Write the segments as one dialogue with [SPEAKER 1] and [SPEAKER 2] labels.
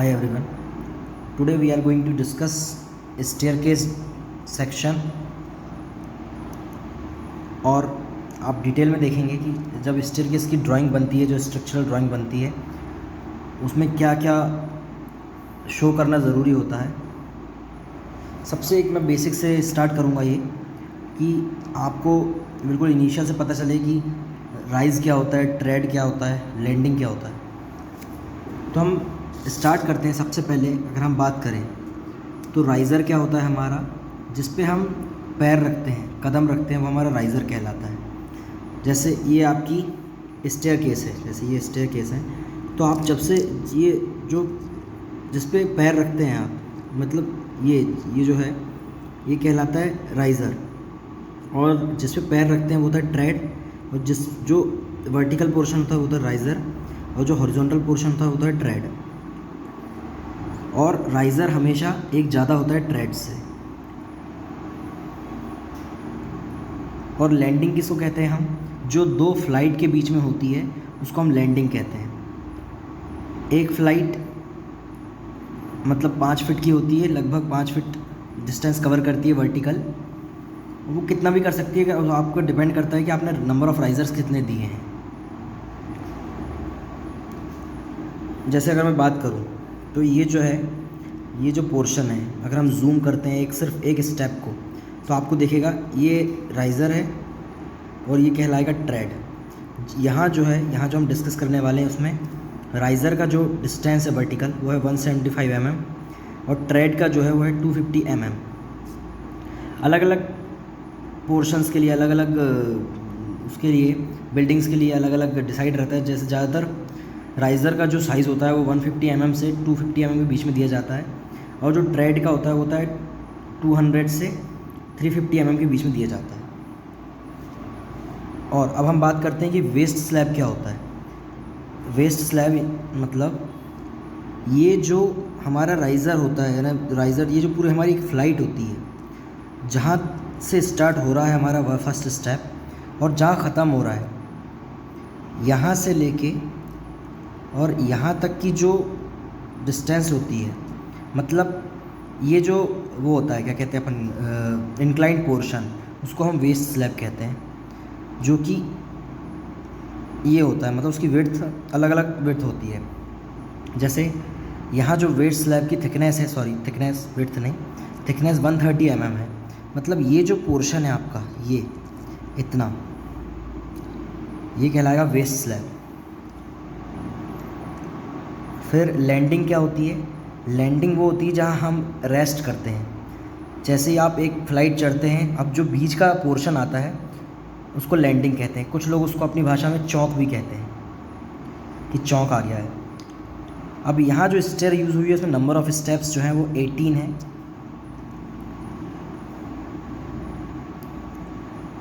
[SPEAKER 1] Hi everyone. Today we are going to discuss staircase section और आप detail में देखेंगे कि जब स्टेयरकेस की ड्राइंग बनती है, जो स्ट्रक्चरल ड्राइंग बनती है, उसमें क्या क्या शो करना ज़रूरी होता है। सबसे एक मैं बेसिक से स्टार्ट करूँगा ये कि आपको बिल्कुल इनिशियल से पता चले कि राइज़ क्या होता है, ट्रेड क्या होता है, लैंडिंग क्या होता है। तो हम स्टार्ट करते हैं। सबसे पहले अगर हम बात करें तो राइज़र क्या होता है हमारा, जिस पे हम पैर रखते हैं, कदम रखते हैं, वो हमारा राइज़र कहलाता है। जैसे ये आपकी स्टेयरकेस है, जैसे ये स्टेयरकेस है, तो आप जब से ये जो जिस पे पैर रखते हैं आप, मतलब ये जो है ये कहलाता है राइज़र, और जिस पे पैर रखते हैं वो होता है ट्रेड, और जो वर्टिकल पोर्शन होता है वो होता है राइज़र, और जो हॉरिजॉन्टल पोर्शन होता है वो होता है ट्रेड। और राइज़र हमेशा एक ज़्यादा होता है ट्रेड से। और लैंडिंग किसको कहते हैं हम, जो दो फ्लाइट के बीच में होती है उसको हम लैंडिंग कहते हैं। एक फ़्लाइट मतलब 5 फीट की होती है, लगभग 5 फीट डिस्टेंस कवर करती है वर्टिकल। वो कितना भी कर सकती है, आपको डिपेंड करता है कि आपने नंबर ऑफ़ राइज़र्स कितने दिए हैं। जैसे अगर मैं बात करूं तो ये जो है, ये जो पोर्शन है, अगर हम जूम करते हैं सिर्फ एक स्टेप को, तो आपको दिखेगा ये राइज़र है और ये कहलाएगा ट्रेड। यहाँ जो है, यहाँ जो हम डिस्कस करने वाले हैं उसमें राइज़र का जो डिस्टेंस है वर्टिकल वो है 175 mm, और ट्रेड का जो है वो है 250 mm। अलग अलग पोर्शंस के लिए, अलग अलग उसके लिए, बिल्डिंग्स के लिए अलग अलग डिसाइड रहता है। जैसे ज़्यादातर राइज़र का जो साइज़ होता है वो 150 mm से 250 mm के बीच में दिया जाता है, और जो ट्रेड का होता है 200 से 350 mm के बीच में दिया जाता है। और अब हम बात करते हैं कि वेस्ट स्लैब क्या होता है। वेस्ट स्लैब मतलब ये जो हमारा राइज़र होता है ना, राइज़र ये जो पूरी हमारी एक फ़्लाइट होती है, जहाँ से स्टार्ट हो रहा है हमारा फर्स्ट स्टेप और जहाँ ख़त्म हो रहा है, यहाँ से लेके और यहाँ तक की जो डिस्टेंस होती है, मतलब ये जो वो होता है, क्या कहते हैं अपन, इंक्लाइंड पोर्शन, उसको हम वेस्ट स्लैब कहते हैं। जो कि ये होता है, मतलब उसकी विड्थ अलग अलग विड्थ होती है। जैसे यहाँ जो वेस्ट स्लैब की थिकनेस है, सॉरी थिकनेस, विड्थ नहीं, थिकनेस 130 mm है। मतलब ये जो पोर्शन है आपका, ये इतना, ये कहलाएगा वेस्ट स्लैब। फिर लैंडिंग क्या होती है, लैंडिंग वो होती है जहाँ हम रेस्ट करते हैं। जैसे ही आप एक फ़्लाइट चढ़ते हैं, अब जो बीच का पोर्शन आता है उसको लैंडिंग कहते हैं। कुछ लोग उसको अपनी भाषा में चौक भी कहते हैं कि चौक आ गया है। अब यहाँ जो स्टेयर यूज़ हुई है उसमें नंबर ऑफ़ स्टेप्स जो हैं वो 18 है,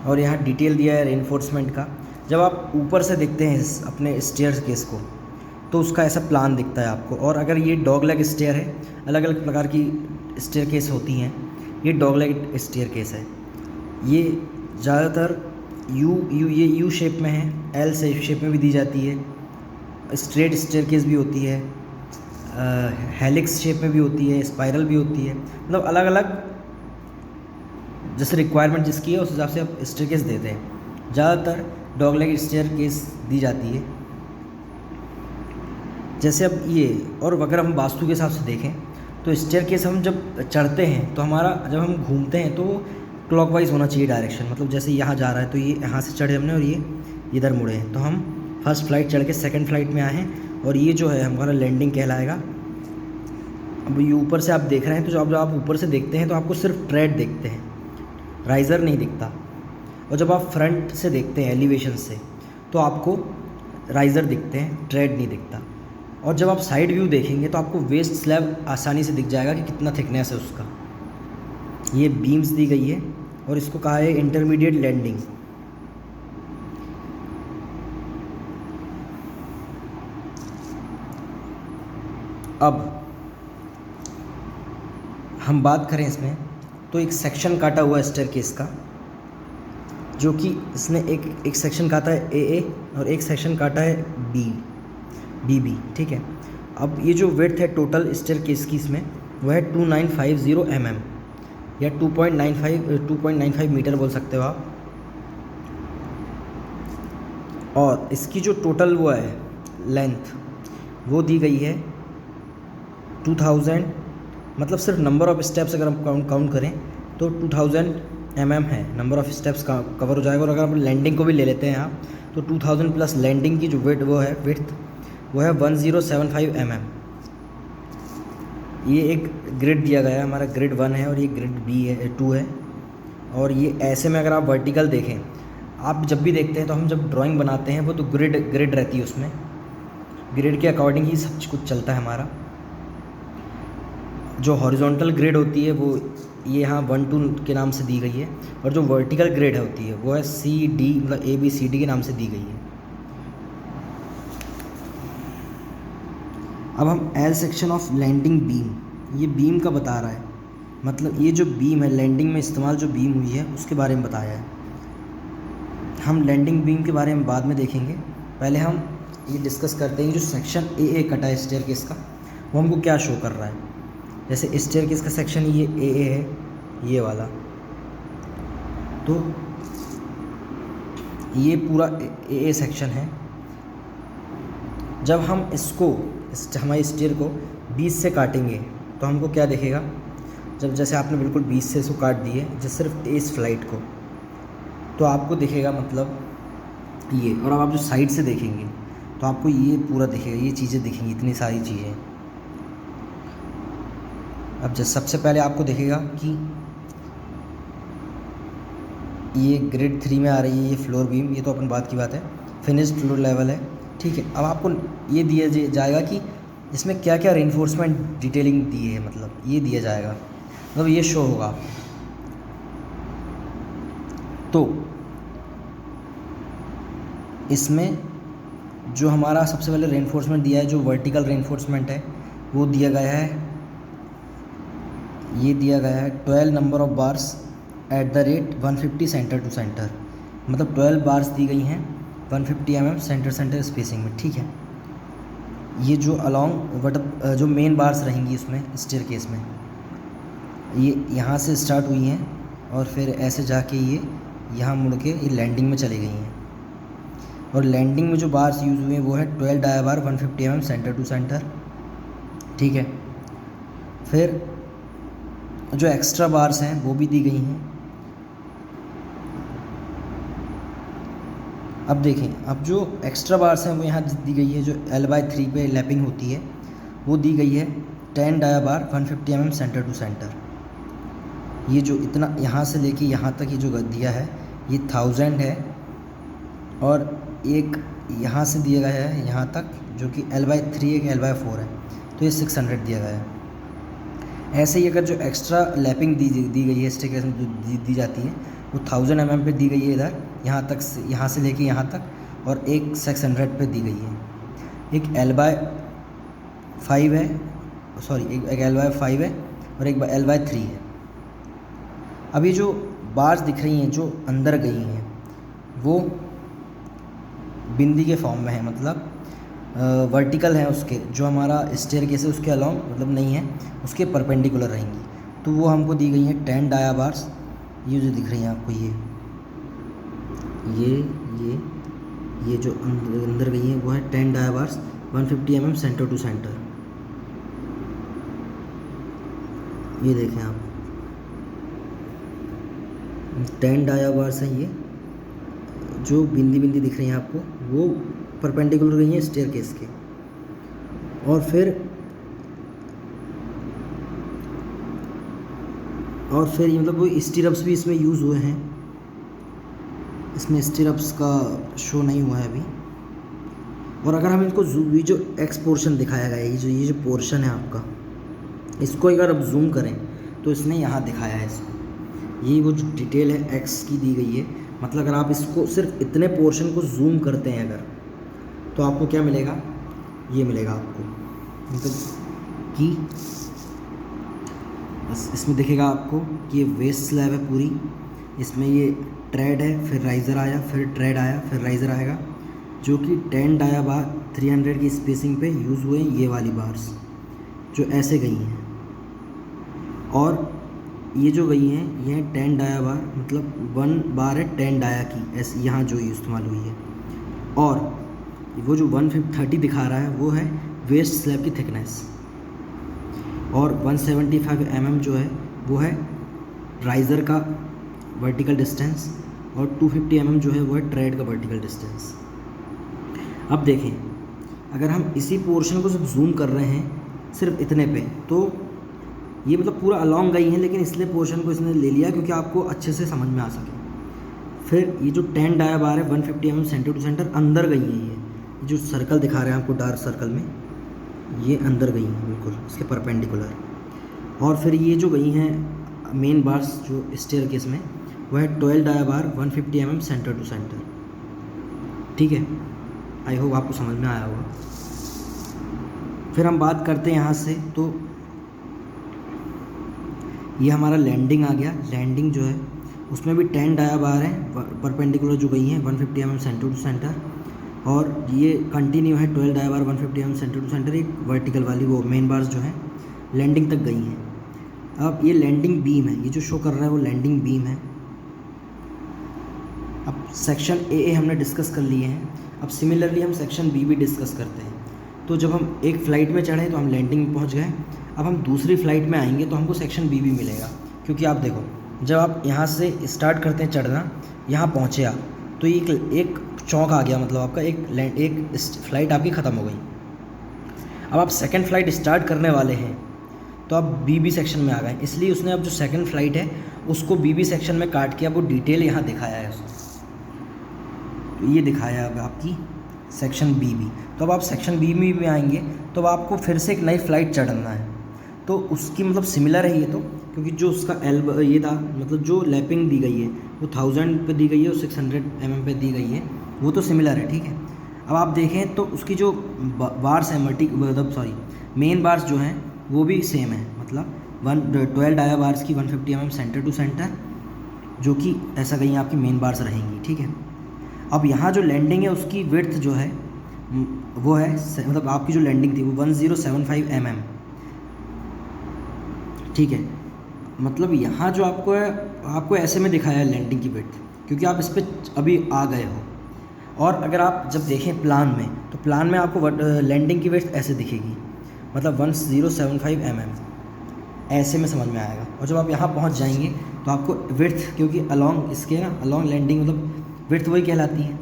[SPEAKER 1] और यहाँ डिटेल दिया है रेनफोर्समेंट का। जब आप ऊपर से देखते हैं अपने स्टेयरकेस को तो उसका ऐसा प्लान दिखता है आपको। और अगर ये डॉग लेग स्टेयर है, अलग अलग प्रकार की स्टेयरकेस होती हैं, ये डॉग लेग स्टेयरकेस है। ये ज़्यादातर ये यू शेप में है, एल शेप में भी दी जाती है, स्ट्रेट स्टेयरकेस भी होती है, हेलिक्स शेप में भी होती है, स्पाइरल भी होती है। मतलब अलग अलग जैसे रिक्वायरमेंट जिसकी है उस हिसाब से आप स्टेयरकेस देते हैं। ज़्यादातर डॉग लेग स्टेयरकेस दी जाती है। जैसे अब ये, और अगर हम वास्तु के हिसाब से देखें तो स्टेयरकेस हम जब चढ़ते हैं तो हमारा, जब हम घूमते हैं तो क्लॉकवाइज होना चाहिए डायरेक्शन। मतलब जैसे यहाँ जा रहा है तो ये यहाँ से चढ़े हमने और ये इधर मुड़े हैं, तो हम फर्स्ट फ्लाइट चढ़ के सेकंड फ्लाइट में आए हैं, और ये जो है हमारा लैंडिंग कहलाएगा। अब ये ऊपर से आप देख रहे हैं, तो जब आप ऊपर से देखते हैं तो आपको सिर्फ ट्रेड देखते हैं, राइज़र नहीं दिखता। और जब आप फ्रंट से देखते हैं एलिवेशन से तो आपको राइज़र दिखते हैं, ट्रेड नहीं दिखता। और जब आप साइड व्यू देखेंगे तो आपको वेस्ट स्लैब आसानी से दिख जाएगा कि कितना थिकनेस है उसका। ये बीम्स दी गई है और इसको कहा है इंटरमीडिएट लैंडिंग। अब हम बात करें इसमें तो एक सेक्शन काटा हुआ है स्टेयरकेस का, जो कि इसने एक सेक्शन काटा है ए और एक सेक्शन काटा है बी, ठीक है। अब ये जो विड्थ है टोटल स्टेयरकेस की इसमें वो है 2950 mm या 2.95 मीटर बोल सकते हो आप। और इसकी जो टोटल वो है लेंथ वो दी गई है 2000, मतलब सिर्फ नंबर ऑफ़ स्टेप्स अगर हम काउंट करें तो 2000 mm है, नंबर ऑफ़ स्टेप्स का कवर हो जाएगा। और अगर हम लैंडिंग को भी ले लेते हैं यहाँ तो 2000 प्लस लैंडिंग की जो विड्थ वो है 1075 mm। ये एक ग्रिड दिया गया है, हमारा ग्रिड 1 है और ये ग्रिड 2 है। और ये ऐसे में अगर आप वर्टिकल देखें, आप जब भी देखते हैं तो हम जब ड्राइंग बनाते हैं वो तो ग्रिड रहती है, उसमें ग्रिड के अकॉर्डिंग ही सब कुछ चलता है हमारा। जो हॉरिजॉन्टल ग्रिड होती है वो ये यहाँ 1 2 के नाम से दी गई है, और जो वर्टिकल ग्रिड होती है वो है CD, मतलब ABCD के नाम से दी गई है। अब हम L section of landing beam, ये बीम का बता रहा है, मतलब ये जो बीम है लैंडिंग में इस्तेमाल जो बीम हुई है उसके बारे में बताया है। हम लैंडिंग बीम के बारे में बाद में देखेंगे, पहले हम ये डिस्कस करते हैं जो सेक्शन AA कटा है स्टेयरकेस का, वो हमको क्या शो कर रहा है। जैसे स्टेयरकेस का सेक्शन ये AA है, ये वाला, तो ये पूरा AA सेक्शन है। जब हम हमारे स्टेयर को 20 से काटेंगे तो हमको क्या दिखेगा, जब जैसे आपने बिल्कुल 20 से इसको काट दिए जैसे सिर्फ इस फ्लाइट को, तो आपको दिखेगा मतलब ये। और अब आप जो साइड से देखेंगे तो आपको ये पूरा दिखेगा, ये चीज़ें दिखेंगी, इतनी सारी चीज़ें। अब जैसे सबसे पहले आपको दिखेगा कि ये ग्रिड 3 में आ रही है ये फ्लोर बीम, ये तो अपन बात की बात है, फिनिश्ड फ्लोर लेवल है, ठीक है। अब आपको ये दिया जाएगा कि इसमें क्या क्या रेनफोर्समेंट डिटेलिंग दी है, मतलब ये दिया जाएगा, मतलब ये शो होगा। तो इसमें जो हमारा सबसे पहले रेनफोर्समेंट दिया है, जो वर्टिकल रेनफोर्समेंट है वो दिया गया है, ये दिया गया है 12 number of bars at the rate 150 centre to centre, मतलब 12 बार्स दी गई हैं 150 mm सेंटर स्पेसिंग में, ठीक है। ये जो अलॉन्ग जो मेन बार्स रहेंगी उसमें स्टेयरकेस में, ये यहाँ से स्टार्ट हुई हैं और फिर ऐसे जाके ये यहाँ मुड़ के ये लैंडिंग में चली गई हैं। और लैंडिंग में जो बार्स यूज़ हुए हैं वो है 12 dia bar 150 mm centre to centre, ठीक है। फिर जो एक्स्ट्रा बार्स हैं वो भी दी गई हैं। अब देखें, अब जो एक्स्ट्रा बार्स हैं वो यहाँ दी गई है, जो L/3 पे लैपिंग होती है वो दी गई है 10 dia bar 150 mm centre to centre. ये जो इतना यहाँ से लेके यहाँ तक ये जो दिया है ये 1000 है, और एक यहाँ से दिया गया है यहाँ तक जो कि L/3 एक L/4 है, तो ये 600 दिया गया है। ऐसे ही अगर जो एक्स्ट्रा लैपिंग दी गई है स्टेयरकेस में जो दी जाती है वो 1000 mm पे दी गई है, इधर यहाँ तक से, यहाँ से लेके यहाँ तक, और एक 600 पे दी गई है। एक L/5 है, सॉरी एक L/5 है और एक L/3 है। अब ये जो बार्स दिख रही हैं जो अंदर गई हैं वो बिंदी के फॉर्म में है, मतलब वर्टिकल है, उसके जो हमारा स्टेयरकेस है उसके अलॉन्ग मतलब नहीं है, उसके परपेंडिकुलर रहेंगी, तो वो हमको दी गई हैं 10 डाया बार्स। ये जो दिख रही हैं आपको ये जो अंदर गई हैं वो है 10 dia bars 150 mm centre to centre. ये देखें आप 10 डाया बार्स हैं, ये जो बिंदी दिख रही हैं आपको वो परपेंडिकुलर गई हैं स्टेयरकेस के। और फिर मतलब वो स्टीरअप्स भी इसमें यूज़ हुए हैं, इसमें स्टीरअप्स का शो नहीं हुआ है अभी। और अगर हम इनको ये जो एक्स पोर्शन दिखाया गया है, ये जो पोर्शन है आपका, इसको अगर आप जूम करें तो इसने यहाँ दिखाया है इसको, ये वो जो डिटेल है एक्स की दी गई है, मतलब अगर आप इसको सिर्फ इतने पोर्शन को जूम करते हैं अगर, तो आपको क्या मिलेगा, ये मिलेगा आपको, मतलब कि इसमें दिखेगा आपको कि ये वेस्ट स्लैब है पूरी, इसमें ये ट्रेड है, फिर राइज़र आया, फिर ट्रेड आया, फिर राइज़र आएगा, जो कि 10 डाया बार 300 की स्पेसिंग पे यूज़ हुए ये वाली बार्स जो ऐसे गई हैं, और ये जो गई हैं ये 10 डाया बार, मतलब 1 बार है 10 डाया की, ऐसे यहाँ जो इस्तेमाल हुई है। और वो जो 130 दिखा रहा है वो है वेस्ट स्लैब की थिकनेस, और 175 mm जो है वो है राइज़र का वर्टिकल डिस्टेंस, और 250 mm जो है वो है ट्रेड का वर्टिकल डिस्टेंस। अब देखें, अगर हम इसी पोर्शन को सिर्फ जूम कर रहे हैं सिर्फ इतने पे, तो ये मतलब पूरा अलॉन्ग गई है, लेकिन इसलिए पोर्शन को इसने ले लिया क्योंकि आपको अच्छे से समझ में आ सके। फिर ये जो 10 डाया बार है 150 mm सेंटर टू सेंटर अंदर गई है, ये जो सर्कल दिखा रहे हैं आपको डार्क सर्कल में, ये अंदर गई हैं बिल्कुल इसके परपेंडिकुलर। और फिर ये जो गई हैं मेन बार्स जो स्टेयरकेस में, वह है 12 dia bar 150 mm centre to centre. ठीक है, आई होप आपको समझ में आया होगा। फिर हम बात करते हैं यहाँ से, तो ये हमारा लैंडिंग आ गया। लैंडिंग जो है उसमें भी 10 डाया बार हैं परपेंडिकुलर जो गई हैं 150 mm सेंटर टू सेंटर, और ये कंटिन्यू है 12 dia bar 150 mm centre to centre, एक वर्टिकल वाली वो मेन बार्स जो हैं लैंडिंग तक गई हैं। अब ये लैंडिंग बीम है, ये जो शो कर रहा है वो लैंडिंग बीम है। अब सेक्शन ए हमने डिस्कस कर लिए हैं, अब सिमिलरली हम सेक्शन बी भी डिस्कस करते हैं। तो जब हम एक फ़्लाइट में चढ़े तो हम लैंडिंग में पहुंच गए, अब हम दूसरी फ़्लाइट में आएंगे तो हमको सेक्शन बी भी मिलेगा। क्योंकि आप देखो, जब आप यहाँ से स्टार्ट करते हैं चढ़ना, यहाँ पहुँचे आप तो एक चौक आ गया, मतलब आपका एक फ़्लाइट आपकी ख़त्म हो गई। अब आप सेकंड फ़्लाइट स्टार्ट करने वाले हैं तो आप बी सेक्शन में आ गए, इसलिए उसने अब जो सेकंड फ़्लाइट है उसको बी सेक्शन में काट के अब वो डिटेल यहाँ दिखाया है उसने। तो ये दिखाया है अब आपकी सेक्शन बी। तो अब आप सेक्शन बी में आएंगे तो अब आपको फिर से एक नई फ़्लाइट चढ़ना है, तो उसकी मतलब सिमिलर है ये तो, क्योंकि जो उसका ये था, मतलब जो लैपिंग दी गई है वो 1000 पे दी गई है और 600 mm पे दी गई है, वो तो सिमिलर है। ठीक है, अब आप देखें तो उसकी जो बार्स है मतलब मेन बार्स जो हैं वो भी सेम है, मतलब 12 डाया बार्स की 150 mm सेंटर टू सेंटर, जो कि ऐसा कहीं आपकी मेन बार्स रहेंगी। ठीक है, अब यहाँ जो लैंडिंग है उसकी विड्थ जो है वो है, मतलब आपकी जो लैंडिंग थी वो 1075 mm। ठीक है, मतलब यहाँ जो आपको है, आपको ऐसे में दिखाया है लैंडिंग की विड्थ, क्योंकि आप इस पर अभी आ गए हो। और अगर आप जब देखें प्लान में, तो प्लान में आपको लैंडिंग की विड्थ ऐसे दिखेगी, मतलब 1075 mm ऐसे में समझ में आएगा। और जब आप यहाँ पहुँच जाएंगे तो आपको विड्थ, क्योंकि अलॉन्ग इसके ना अलॉन्ग लैंडिंग मतलब विड्थ वही कहलाती है।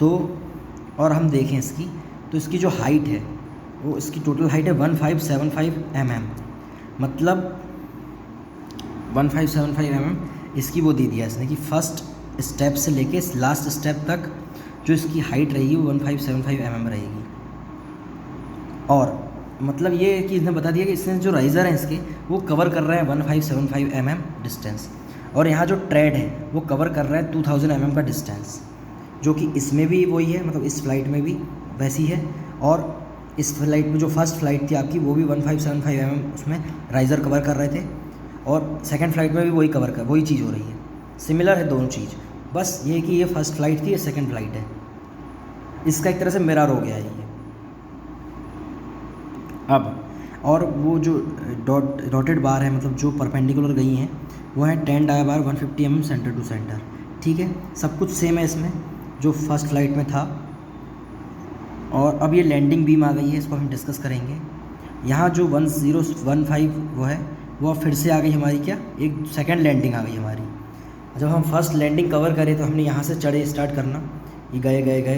[SPEAKER 1] तो और हम देखें इसकी, तो इसकी जो हाइट है वो, इसकी टोटल हाइट है 1575 mm, मतलब 1575 mm इसकी वो दे दिया इसने कि फर्स्ट स्टेप से लेके लास्ट स्टेप तक जो इसकी हाइट रहेगी वो 1575 mm रहेगी। और मतलब ये है कि इसने बता दिया कि इसने जो राइज़र हैं इसके वो कवर कर रहे हैं 1575 mm डिस्टेंस, और यहाँ जो ट्रेड है वो कवर कर रहा है 2000 mm का डिस्टेंस, जो कि इसमें भी वही है, मतलब इस फ्लाइट में भी वैसी है। और इस फ्लाइट में जो फर्स्ट फ्लाइट थी आपकी वो भी 1575 mm उसमें राइज़र कवर कर रहे थे, और सेकंड फ्लाइट में भी वही चीज़ हो रही है, सिमिलर है दोनों चीज़। बस ये कि ये फर्स्ट फ्लाइट थी, ये सेकंड फ्लाइट है, इसका एक तरह से मिरर हो गया है ये। अब और वो जो डॉटेड बार है, मतलब जो परपेंडिकुलर गई हैं, वो है 10 dia bar 150 mm centre to centre. ठीक है, सब कुछ सेम है इसमें जो फर्स्ट फ्लाइट में था। और अब ये लैंडिंग बीम आ गई है, इसको हम डिस्कस करेंगे। यहाँ जो 1015 वो है, वो फिर से आ गई हमारी, क्या एक सेकंड लैंडिंग आ गई हमारी। जब हम फर्स्ट लैंडिंग कवर करें तो हमने यहाँ से चढ़े स्टार्ट करना, ये गए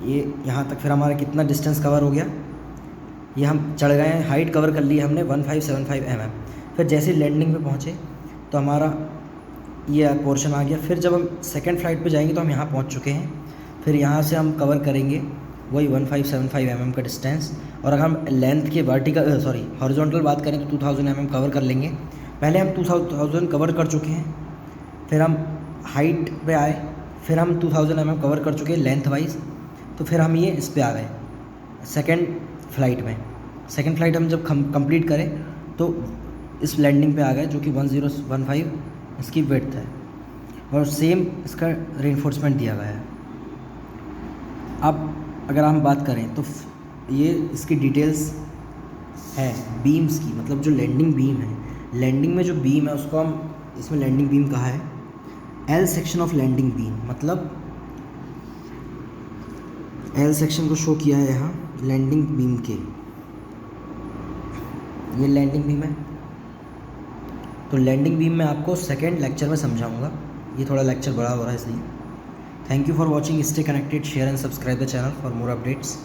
[SPEAKER 1] ये यहाँ तक, फिर हमारा कितना डिस्टेंस कवर हो गया, ये हम चढ़ गए हैं, हाइट कवर कर ली हमने 1575 mm। फिर जैसे लैंडिंग पे पहुँचे तो हमारा ये पोर्शन आ गया। फिर जब हम सेकंड फ्लाइट पे जाएंगे तो हम यहाँ पहुँच चुके हैं, फिर यहाँ से हम कवर करेंगे वही 1575 mm का डिस्टेंस। और अगर हम लेंथ के हॉरिजॉन्टल बात करें तो 2000 mm कवर कर लेंगे। पहले हम 2000 कवर कर चुके हैं, फिर हम हाइट पे आए, फिर हम 2000 mm कवर कर चुके हैं लेंथ वाइज, तो फिर हम ये इस पे आ गए सेकंड फ्लाइट में। सेकंड फ्लाइट हम जब कंप्लीट करें तो इस लैंडिंग पे आ गए, जो कि 1015 इसकी विड्थ है, और सेम इसका रेनफोर्समेंट दिया गया है। अब अगर हम बात करें तो ये इसकी डिटेल्स है बीम्स की, मतलब जो लैंडिंग बीम है, लैंडिंग में जो बीम है उसको हम इसमें लैंडिंग बीम कहा है। L section of landing beam, मतलब एल सेक्शन को शो किया है यहाँ लैंडिंग बीम के। ये लैंडिंग बीम है, तो लैंडिंग बीम मैं आपको सेकेंड लेक्चर में समझाऊंगा, ये थोड़ा लेक्चर बड़ा हो रहा है इसलिए। Thank you for watching, stay connected, share and subscribe the channel for more updates.